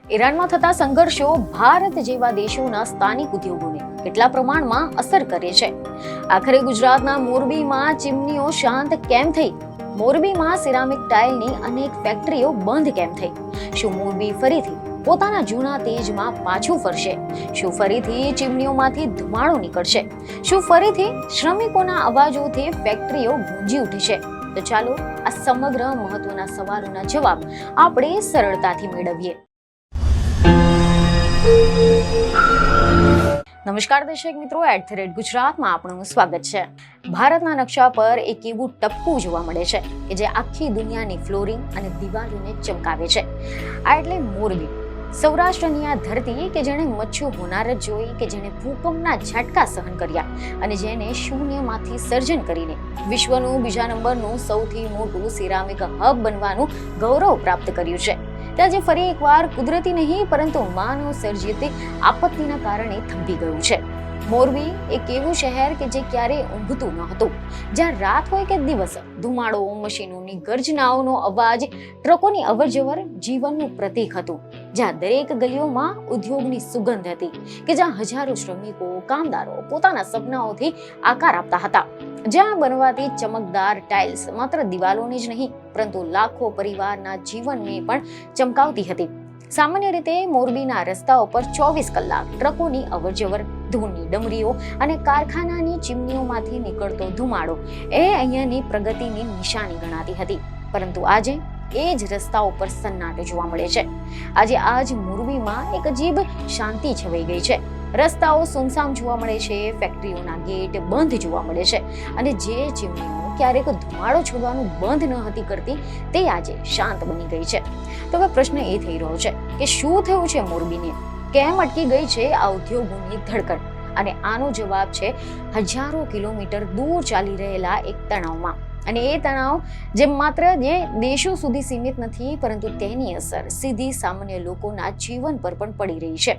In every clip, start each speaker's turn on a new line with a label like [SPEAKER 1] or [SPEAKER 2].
[SPEAKER 1] ઈરાનમાં થતા સંઘર્ષો ભારત જેવા દેશોના સ્થાનિક ઉદ્યોગોને કેટલા પ્રમાણમાં અસર કરે છે? આખરે ગુજરાતના મોરબીમાં ચીમનીઓ શાંત કેમ થઈ? મોરબીમાં સિરામિક ટાઇલની અનેક ફેક્ટરીઓ બંધ કેમ થઈ? શું મોરબી ફરીથી પોતાના જૂના તેજમાં પાછું ફરશે? શું ફરીથી ચીમનીઓમાંથી ધુમાડો નીકળશે? શું ફરીથી શ્રમિકોના અવાજોથી ફેક્ટરીઓ ગુંજી ઉઠશે? તો ચાલો આ સમગ્ર મહત્વના સવાલોના જવાબ આપણે સરળતાથી મેળવીએ. નમસ્કાર દર્શક મિત્રો, @ગુજરાતમાં આપનું સ્વાગત છે. ભારતના નકશા પર એક એવું ટપકું જોવા મળે છે કે જે આખી દુનિયાની ફ્લોરિંગ અને દિવાલોને ચમકાવે છે. આ એટલે મોરબી, સૌરાષ્ટ્રની આ ધરતી કે જેણે મચ્છુ હોનાર જ જોઈ, કે જેણે ભૂકંપના ઝટકા સહન કર્યા અને જેને શૂન્યમાંથી સર્જન કરીને વિશ્વનું બીજા નંબરનું સૌથી મોટું સિરામિક હબ બનવાનું ગૌરવ પ્રાપ્ત કર્યું છે. ત્યાં જે ફરી એકવાર કુદરતી નહીં પરંતુ માનવ સર્જિત આપત્તિના કારણે થંભી ગયું છે. મોરબી એક એવું શહેર કે જે ક્યારેય ઊંઘતું ન હતું, જ્યાં રાત હોય કે દિવસ ધુમાડો, મશીનોની ગર્જનાઓનો અવાજ, ટ્રકોની અવરજવર જીવનનું પ્રતીક હતું, જ્યાં દરેક ગલીઓમાં ઉદ્યોગની સુગંધ હતી, કે જ્યાં હજારો શ્રમિકો, કામદારો પોતાના સપનાઓથી આકાર આપતા હતા, જ્યાં બનવાતી ચમકદાર ટાઇલ્સ માત્ર દિવાલોને જ નહીં પરંતુ લાખો પરિવારના જીવનને પણ ચમકાવતી હતી. સામાન્ય રીતે મોરબીના રસ્તાઓ પર 24 કલાક ટ્રકોની અવરજવર, ધૂળની ડમરીઓ અને કારખાનાની ચીમનીઓમાંથી નીકળતો ધુમાડો એ અહીંયાની પ્રગતિની નિશાની ગણાતી હતી. પરંતુ આજે એ જ રસ્તાઓ પર સન્નાટો જોવા મળે છે. આજે આજ મોરબીમાં એક અજીબ શાંતિ છવાઈ ગઈ છે. રસ્તાઓ સુમસામ જોવા મળે છે, ફેક્ટરીઓના ગેટ બંધ જોવા મળે છે અને જે ચીમનીઓ ક્યારેક ધુમાડો છોડવાનું બંધ ન હતી કરતી તે આજે શાંત બની ગઈ છે. તો હવે પ્રશ્ન એ થઈ રહ્યો છે કે શું થયું છે મોરબીને? કેમ અટકી ગઈ છે આ ઉદ્યોગોની ધડકડ? અને આનો જવાબ છે હજારો કિલોમીટર દૂર ચાલી રહેલા એક તણાવમાં. અને એ તણાવ જે માત્ર દેશો સુધી સીમિત નથી પરંતુ તેની અસર સીધી સામાન્ય લોકોના જીવન પર પણ પડી રહી છે.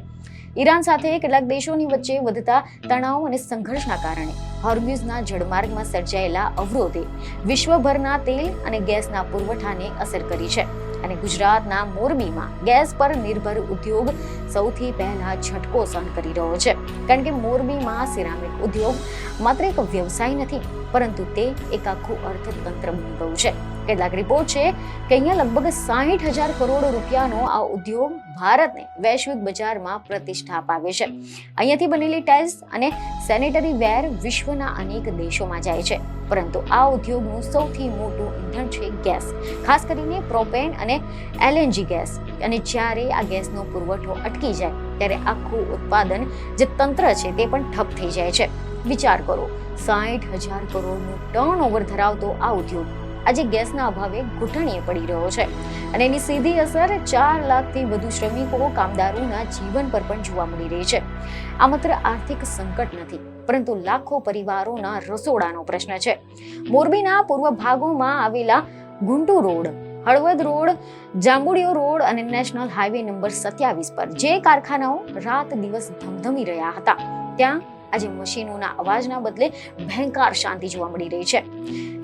[SPEAKER 1] ઈરાન સાથે કેટલાક દેશોની વચ્ચે વધતા તણાવ અને સંઘર્ષના કારણે હોર્મ્યુઝના જળમાર્ગમાં સર્જાયેલા અવરોધે વિશ્વભરના તેલ અને ગેસના પુરવઠાને અસર કરી છે. અને ગુજરાતના મોરબીમાં ગેસ પર નિર્ભર ઉદ્યોગ સૌથી પહેલા ઝટકો સહન કરી રહ્યો છે. કારણ કે મોરબીમાં સિરામિક ઉદ્યોગ માત્ર એક વ્યવસાય નથી પરંતુ તે એક આખું અર્થતંત્ર બની ગયું છે. કેટલાક રિપોર્ટ છે કે અહીંયા લગભગ 60,000 કરોડ રૂપિયાનો આ ઉદ્યોગ ભારતને વૈશ્વિક બજારમાં પ્રતિષ્ઠા અપાવે છે. અહીંયાથી બનેલી ટાઇલ્સ અને સેનિટરી વેર વિશ્વના અનેક દેશોમાં જાય છે. પરંતુ આ ઉદ્યોગનું સૌથી મોટું ઇંધણ છે ગેસ, ખાસ કરીને પ્રોપેન અને LNG ગેસ. અને જ્યારે આ ગેસનો પુરવઠો અટકી જાય ત્યારે આખું ઉત્પાદન જે તંત્ર છે તે પણ ઠપ થઈ જાય છે. વિચાર કરો, 60,000 કરોડનું ટર્નઓવર ધરાવતો આ ઉદ્યોગ આજે ગેસના અભાવે ઘૂંટણીએ પડી રહ્યો છે. અને એની સીધી અસર 4 લાખથી વધુ શ્રમિકો, કામદારોના જીવન પર પણ જોવા મળી રહી છે. આ માત્ર આર્થિક સંકટ નથી પરંતુ લાખો પરિવારોના રસોડાનો પ્રશ્ન છે. મોરબીના પૂર્વ ભાગોમાં આવેલા ગુંટુ રોડ, હળવદ રોડ, જાંબુડિયો રોડ અને નેશનલ હાઈવે નંબર 27 પર જે કારખાનાઓ રાત દિવસ ધમધમી રહ્યા હતા, ત્યાં આજે મશીનોના અવાજના બદલે ભયંકર શાંતિ જોવા મળી રહી છે.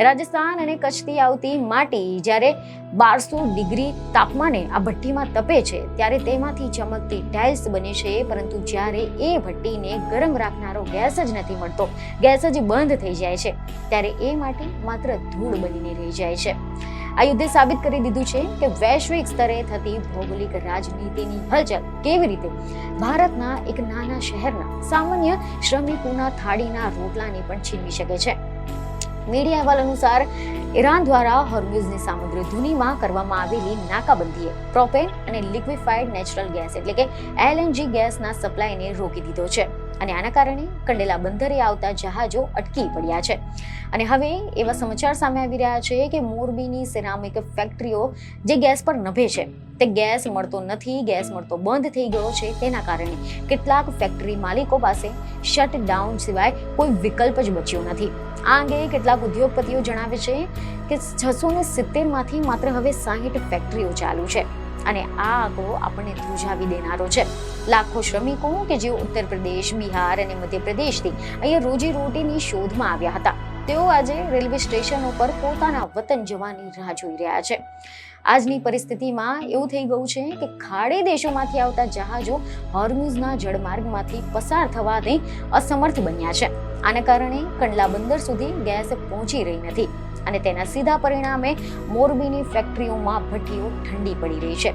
[SPEAKER 1] રાજસ્થાન અને કચ્છથી આવતી માટી જ્યારે 1200 ડિગ્રી તાપમાને આ ભઠ્ઠીમાં તપે છે ત્યારે તેમાંથી ચમકતી ટાઇલ્સ બને છે. પરંતુ જ્યારે એ ભઠ્ઠીને ગરમ રાખનારો ગેસ જ નથી મળતો, ગેસ જ બંધ થઈ જાય છે, ત્યારે એ માટી માત્ર ધૂળ બનીને રહી જાય છે. આ યુદ્ધે સાબિત કરી દીધું છે કે વૈશ્વિક સ્તરે થતી ભૌગોલિક રાજનીતિની હલચલ કેવી રીતે ભારતના એક નાના શહેરના સામાન્ય શ્રમિકોના થાળીના રોટલાને પણ છીનવી શકે છે. મીડિયા અહેવાલ અનુસાર ઈરાન દ્વારા હોર્મ્યુઝની સામુદ્રી ધુનીમાં કરવામાં આવેલી નાકાબંધીએ પ્રોપેન અને લિક્વિફાઈડ નેચરલ ગેસ એટલે કે LNG ગેસના સપ્લાયને રોકી દીધો છે. અને આના કારણે કંડેલા બંદરે આવતા જહાજો અટકી પડ્યા છે. અને હવે એવા સમાચાર સામે આવી રહ્યા છે કે મોરબીની સિરામિક ફેક્ટરીઓ જે ગેસ પર નભે છે તે ગેસ મળતો નથી, ગેસ મળતો બંધ થઈ ગયો છે. તેના કારણે કેટલાક ફેક્ટરી માલિકો પાસે શટડાઉન સિવાય કોઈ વિકલ્પ જ બચ્યો નથી. આ અંગે કેટલાક ઉદ્યોગપતિઓ જણાવે છે કે 670 માંથી માત્ર હવે 60 ફેક્ટરીઓ ચાલુ છે. અને આ આંકડો આપણને ધ્રુજાવી દેનારો છે. લાખો શ્રમિકો કે જેઓ ઉત્તર પ્રદેશ, બિહાર અને મધ્યપ્રદેશથી અહીંયા રોજી રોટીની શોધમાં આવ્યા હતા, તેઓ આજે રેલવે સ્ટેશનો પર પોતાના વતન જવાની રાહ જોઈ રહ્યા છે. આજની પરિસ્થિતિમાં એવું થઈ ગયું છે કે ખાડી દેશોમાંથી આવતા જહાજો હોર્મુઝના જળમાર્ગમાંથી પસાર થવાથી અસમર્થ બન્યા છે. આના કારણે કંડલા બંદર સુધી ગેસ પહોંચી રહી નથી અને તેના સીધા પરિણામે મોરબીની ફેક્ટરીઓમાં ભઠ્ઠીઓ ઠંડી પડી રહી છે.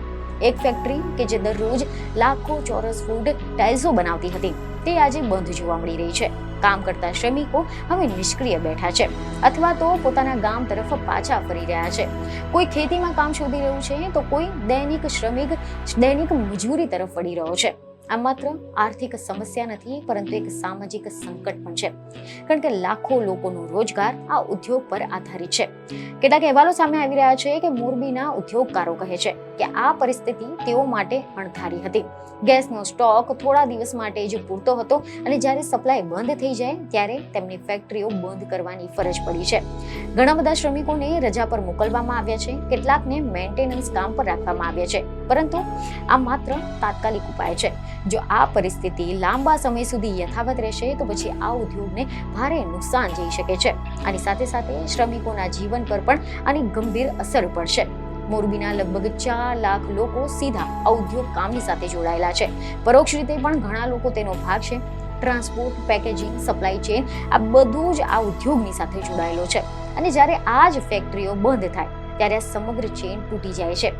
[SPEAKER 1] એક ફેક્ટરી કે જે દરરોજ લાખો ચોરસ ફૂટ ટાઇલ્સો બનાવતી હતી તે આજે બંધ જોવા મળી રહી છે. કામ કરતા શ્રમિકો હવે નિષ્ક્રિય બેઠા છે અથવા તો પોતાના ગામ તરફ પાછા ફરી રહ્યા છે. કોઈ ખેતીમાં કામ શોધી રહ્યું છે તો કોઈ દૈનિક શ્રમિક દૈનિક મજૂરી તરફ વળી રહ્યો છે. આ માત્ર આર્થિક સમસ્યા નથી પરંતુ એક સામાજિક સંકટ પણ છે, કારણ કે લાખો લોકોનો રોજગાર આ ઉદ્યોગ પર આધારિત છે. કેટલાક અહેવાલો સામે આવી રહ્યા છે કે મોરબીના ઉદ્યોગકારો કહે છે કે આ પરિસ્થિતિ તેઓ માટે અણધારી હતી. ગેસનો સ્ટોક થોડા દિવસ માટે જ પૂરતો હતો અને જ્યારે સપ્લાય બંધ થઈ જાય ત્યારે તેમની ફેક્ટરીઓ બંધ કરવાની ફરજ પડી છે. ઘણા બધા શ્રમિકોને રજા પર મોકલવામાં આવ્યા છે, કેટલાકને મેન્ટેનન્સ કામ પર રાખવામાં આવ્યા છે, પરંતુ આ માત્ર તાત્કાલિક ઉપાય છે. જો આ પરિસ્થિતિ લાંબા સમય સુધી યથાવત રહેશે તો પછી આ ઉદ્યોગને ભારે નુકસાન જઈ શકે છે. આની સાથે સાથે શ્રમિકોના જીવન પર પણ આની ગંભીર અસર પડશે. મોરબીના લગભગ 4 લાખ લોકો સીધા આ ઉદ્યોગ કામની સાથે જોડાયેલા છે. પરોક્ષ રીતે પણ ઘણા લોકો તેનો ભાગ છે. ટ્રાન્સપોર્ટ, પેકેજિંગ, સપ્લાય ચેન આ બધું જ આ ઉદ્યોગની સાથે જોડાયેલો છે અને જ્યારે આ જ ફેક્ટરીઓ બંધ થાય ત્યારે આ સમગ્ર ચેન તૂટી જાય છે.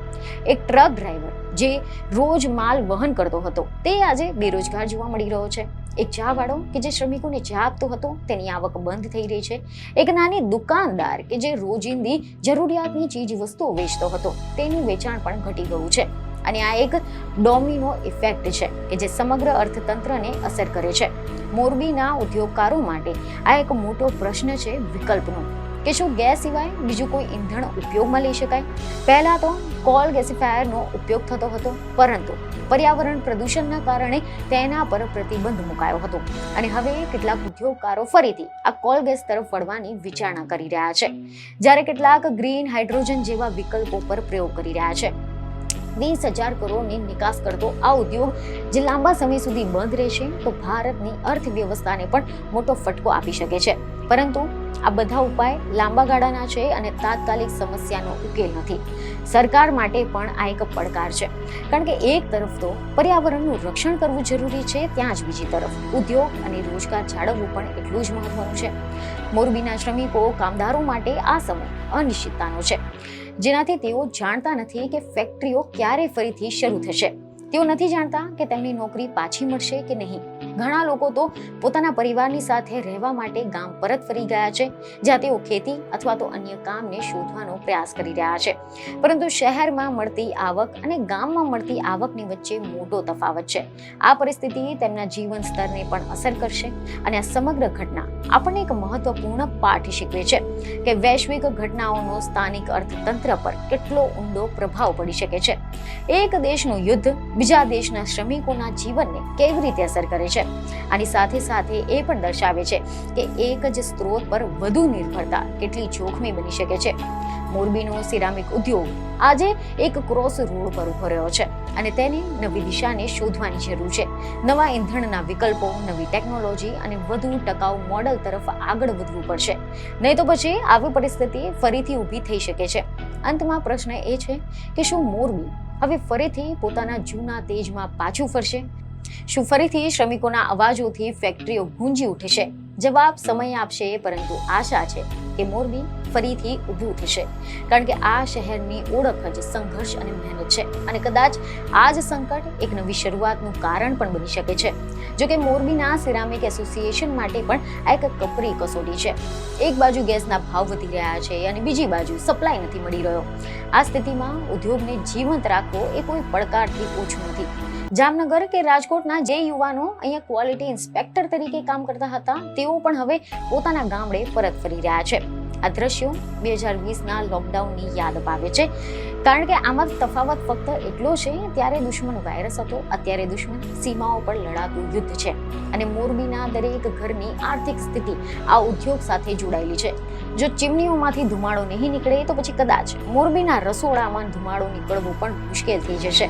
[SPEAKER 1] એક ટ્રક ડ્રાઈવર જે રોજ માલ વહન કરતો હતો તે આજે બેરોજગાર જોવા મળી રહ્યો છે. એક ચાવાળો કે જે શ્રમિકોને ચા આપતો હતો તેની આવક બંધ થઈ રહી છે. એક નાની દુકાનદાર કે જે રોજિંદી જરૂરિયાતની ચીજ વસ્તુઓ વેચતો હતો તેનું વેચાણ પણ ઘટી ગયું છે. અને આ એક ડોમિનો ઇફેક્ટ છે કે જે સમગ્ર અર્થતંત્રને અસર કરે છે. મોરબીના ઉદ્યોગકારો માટે આ એક મોટો પ્રશ્ન છે વિકલ્પનો, કે શું ગેસ સિવાય બીજું કોઈ ઈંધણ ઉપયોગમાં લઈ શકાય? પહેલા તો કોલ ગેસિફાયરનો ઉપયોગ થતો હતો, પરંતુ પર્યાવરણ પ્રદૂષણના કારણે તેના પર પ્રતિબંધ મુકાયો હતો અને હવે કેટલાક ઉદ્યોગકારો ફરીથી આ કોલ ગેસ તરફ વળવાની વિચારણા કરી રહ્યા છે, જ્યારે કેટલાક ગ્રીન હાઇડ્રોજન જેવા વિકલ્પો પર પ્રયોગ કરી રહ્યા છે. 20,000 કરોડની નિકાસ કરતો આ ઉદ્યોગ જે લાંબા સમય સુધી બંધ રહેશે તો ભારતની અર્થવ્યવસ્થાને પણ મોટો ફટકો આપી શકે છે. પરંતુ આ બધા ઉપાય લાંબા ગાળાના છે અને તાત્કાલિક સમસ્યાનો ઉકેલ નથી. સરકાર માટે પણ આ એક પડકાર છે, કારણ કે એક તરફ તો પર્યાવરણનું રક્ષણ કરવું જરૂરી છે, ત્યાં જ બીજી તરફ ઉદ્યોગ અને રોજગાર જાળવવું પણ એટલું જ મહત્વનું છે. મોરબીના શ્રમિકો, કામદારો માટે આ સમય અનિશ્ચિતતાનો છે, જેનાથી તેઓ જાણતા નથી કે ફેક્ટરીઓ ક્યારે ફરીથી શરૂ થશે. તેઓ નથી જાણતા કે તેમની નોકરી પાછી મળશે કે નહીં. ઘણા લોકો તો પોતાના પરિવારની સાથે રહેવા માટે ગામ પરત ફરી ગયા છે, જ્યાં તેઓ ખેતી અથવા તો અન્ય કામને શોધવાનો પ્રયાસ કરી રહ્યા છે. પરંતુ શહેરમાં મળતી આવક અને ગામમાં મળતી આવકની વચ્ચે મોટો તફાવત છે. આ પરિસ્થિતિ તેમના જીવન સ્તરને પણ અસર કરશે અને આ સમગ્ર ઘટના આપણને એક મહત્વપૂર્ણ પાઠ શીખવે છે કે વૈશ્વિક ઘટનાઓનો સ્થાનિક અર્થતંત્ર પર કેટલો ઊંડો પ્રભાવ પડી શકે છે. એક દેશનું યુદ્ધ બીજા દેશના શ્રમિકોના જીવનને કેવી રીતે અસર કરે છે. આની સાથે સાથે એ પણ દર્શાવે છે કે એક જ સ્ત્રોત પર વધુ નિર્ભરતા કેટલી જોખમી બની શકે છે. મોરબીનો સિરામિક ઉદ્યોગ આજે એક ક્રોસ રોડ પર ઉભો રહ્યો છે અને તેને નવી દિશાને શોધવાની જરૂર છે. નવા ઈંધણના વિકલ્પો, નવી ટેકનોલોજી અને વધુ ટકાઉ મોડલ તરફ આગળ વધવું પડશે, નહીં તો પછી આવી પરિસ્થિતિ ફરીથી ઊભી થઈ શકે છે. અંતમાં પ્રશ્ન એ છે કે શું મોરબી હવે ફરીથી પોતાના જૂના તેજમાં પાછું ફરશે? શું ફરીથી શ્રમિકોના અવાજોથી ફેક્ટરીઓ ગુંજી ઉઠશે? જવાબ સમય આપશે, પરંતુ આશા છે કે મોરબી ફરીથી ઊભું થશે, કારણ કે આ શહેરની ઓળખ જ સંઘર્ષ અને મહેનત છે અને કદાચ આ જ સંકટ એક નવી શરૂઆતનું કારણ પણ બની શકે છે. જો કે મોરબીના સિરામિક એસોસિએશન માટે પણ આ એક કપરી કસોટી છે. એક બાજુ ગેસના ભાવ વધી રહ્યા છે અને બીજી બાજુ સપ્લાય નથી મળી રહ્યો. આ સ્થિતિમાં ઉદ્યોગને જીવંત રાખવો એ કોઈ પડકારથી ઓછું નથી. જામનગર કે રાજકોટના જે યુવાનો અહીંયા ક્વોલિટી ઇન્સ્પેક્ટર તરીકે કામ કરતા હતા તેઓ પણ હવે પોતાના ગામડે પરત ફરી રહ્યા છે. આ દ્રશ્યો 2020ના લોકડાઉનની યાદ અપાવે છે, કારણ કે આમાં તફાવત ફક્ત એટલો છે ત્યારે દુશ્મન વાયરસ હતો, અત્યારે દુશ્મન સીમાઓ પર લડાતું યુદ્ધ છે અને મોરબીના દરેક ઘરની આર્થિક સ્થિતિ આ ઉદ્યોગ સાથે જોડાયેલી છે. જો ચીમનીઓમાંથી ધુમાડો નહીં નીકળે તો પછી કદાચ મોરબીના રસોડામાં ધુમાડો નીકળવો પણ મુશ્કેલ થઈ જશે.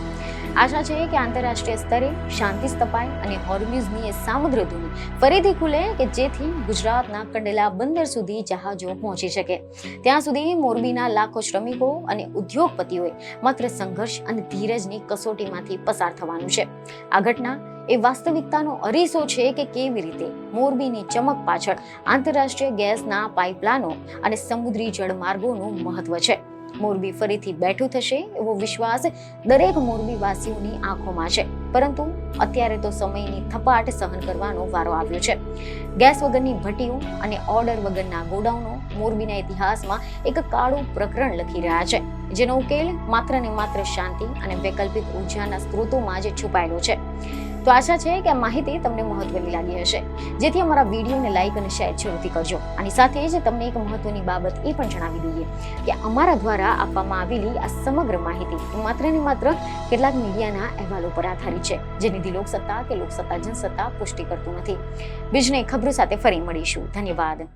[SPEAKER 1] આશા છે કે આંતરરાષ્ટ્રીય સ્તરે શાંતિ સ્થપાય અને હોર્મ્યુઝની એ સામુદ્રધુની ફરીથી ખુલે કે જેથી ગુજરાતના કંડલા બંદર સુધી જહાજો પહોંચી શકે. ત્યાં સુધી મોરબીના લાખો શ્રમિકો અને ઉદ્યોગપતિઓએ માત્ર સંઘર્ષ અને ધીરજની કસોટીમાંથી પસાર થવાનું છે. આ ઘટના એ વાસ્તવિકતાનો અરીસો છે કે કેવી રીતે મોરબીની ચમક પાછળ આંતરરાષ્ટ્રીય ગેસના પાઇપલાઇનો અને સમુદ્રી જળમાર્ગોનું મહત્વ છે. મોરબી ફરીથી બેઠું થશે એવો વિશ્વાસ દરેક મોરબીવાસીઓની આંખોમાં છે. પરંતુ અત્યારે તો સમયની થપાટ સહન કરવાનો વારો આવ્યો છે. ગેસ વગરની ભટ્ટીઓ અને ઓર્ડર વગરના ગોડાઉનો મોરબીના ઇતિહાસમાં એક કાળું પ્રકરણ લખી રહ્યા છે, જેનો ઉકેલ માત્ર ને માત્ર શાંતિ અને વૈકલ્પિક ઉર્જાના સ્ત્રોતોમાં જ છુપાયેલો છે. તો આશા છે કે આ માહિતી તમને મહત્વની લાગી હશે, જેથી અમારા વિડીયોને લાઈક અને શેર જરૂરથી કરજો. આની સાથે જ તમને એક મહત્વની બાબત એ પણ જણાવી દઈએ કે અમારા દ્વારા આપવામાં આવેલી આ સમગ્ર માહિતી માત્ર ને માત્ર કેટલાક મીડિયાના અહેવાલો પર આધારિત છે, જે નિધિ લોકસત્તા કે લોકસત્તા જનસત્તા પુષ્ટિ કરતું નથી. બીજને ખબરો સાથે ફરી મળીશું. ધન્યવાદ.